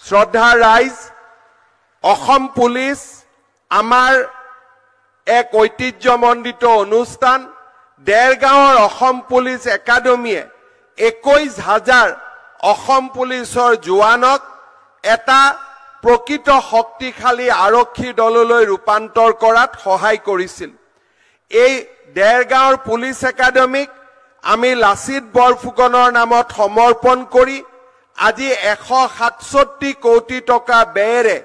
শ্ৰদ্ধা ৰাইজ, অসম পুলিচ আমাৰ এক ঐতিহ্যমণ্ডিত অনুষ্ঠান। দেৰগাঁৱৰ অসম পুলিচ একাডেমীয়ে 21,000 অসম পুলিচৰ জোৱানক এটা প্ৰকৃত শক্তিশালী আৰক্ষী দললৈ ৰূপান্তৰ কৰাত সহায় কৰিছিল। এই দেৰগাঁৱৰ পুলিচ একাডেমীক আমি লাচিত বৰফুকনৰ নামত সমৰ্পণ কৰি আজি 167 কোটি টকা ব্যয়েৰে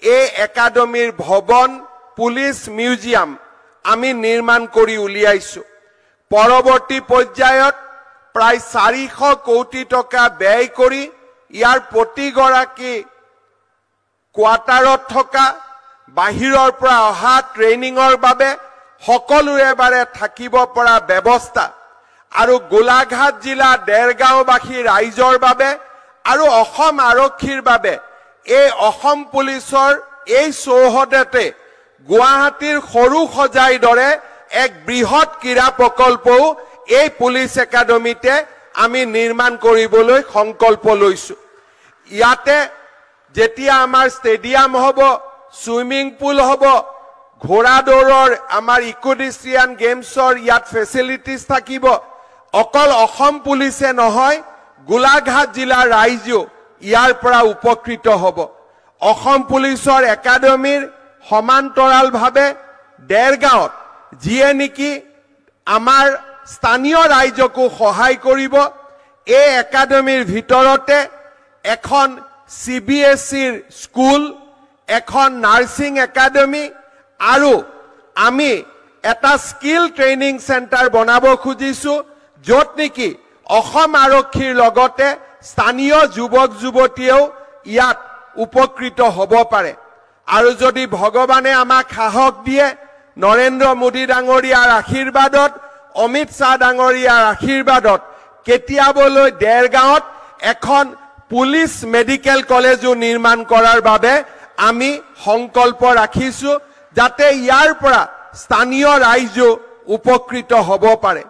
এই একাডেমীৰ ভৱন, পুলিচ মিউজিয়াম আমি নিৰ্মাণ কৰি উলিয়াইছো। পৰৱৰ্তী পৰ্যায়ত প্ৰায় 400 কোটি টকা ব্যয় কৰি ইয়াৰ প্ৰতিগৰাকী কোৱাৰ্টাৰত থকা, বাহিৰৰ পৰা অহা ট্ৰেইনিঙৰ বাবে সকলোৰে বাবে থাকিব পৰা ব্যৱস্থা আৰু গোলাঘাট জিলা দেৰগাঁওবাসী ৰাইজৰ বাবে আৰু অসম আৰক্ষীৰ বাবে এই অসম পুলিচৰ এই চৌহদতে গুৱাহাটীৰ সৰু সজাইৰ দৰে এক বৃহৎ ক্ৰীড়া প্ৰকল্পও এই পুলিচ একাডেমীতে আমি নিৰ্মাণ কৰিবলৈ সংকল্প লৈছো। ইয়াতে যেতিয়া আমাৰ ষ্টেডিয়াম হ'ব, সুইমিং পুল হ'ব, ঘোঁৰা দৌৰৰ আমাৰ ইকোডিষ্ট্ৰিয়ান গেমছৰ ইয়াত ফেচিলিটিজ থাকিব। অকল অসম পুলিচে নহয়, গোলাঘাট জিলাৰ ৰাইজেও ইয়াৰ পৰা উপকৃত হ'ব। অসম পুলিচৰ একাডেমীৰ সমান্তৰালভাৱে দেৰগাঁৱত যিয়ে নেকি আমাৰ স্থানীয় ৰাইজকো সহায় কৰিব, এই একাডেমীৰ ভিতৰতে এখন CBSEৰ স্কুল, এখন নাৰ্ছিং একাডেমী আৰু আমি এটা স্কিল ট্ৰেইনিং চেণ্টাৰ বনাব খুজিছো, য'ত নেকি অসম আৰক্ষীৰ লগতে স্থানীয় যুৱক যুৱতীয়েও ইয়াত উপকৃত হ'ব পাৰে। আৰু যদি ভগৱানে আমাক সাহস দিয়ে, নৰেন্দ্ৰ মোদী ডাঙৰীয়াৰ আশীৰ্বাদত, অমিত শ্বাহ ডাঙৰীয়াৰ আশীৰ্বাদত কেতিয়াবলৈ দেৰগাঁৱত এখন পুলিচ মেডিকেল কলেজো নিৰ্মাণ কৰাৰ বাবে আমি সংকল্প ৰাখিছো, যাতে ইয়াৰ পৰা স্থানীয় ৰাইজো উপকৃত হ'ব পাৰে।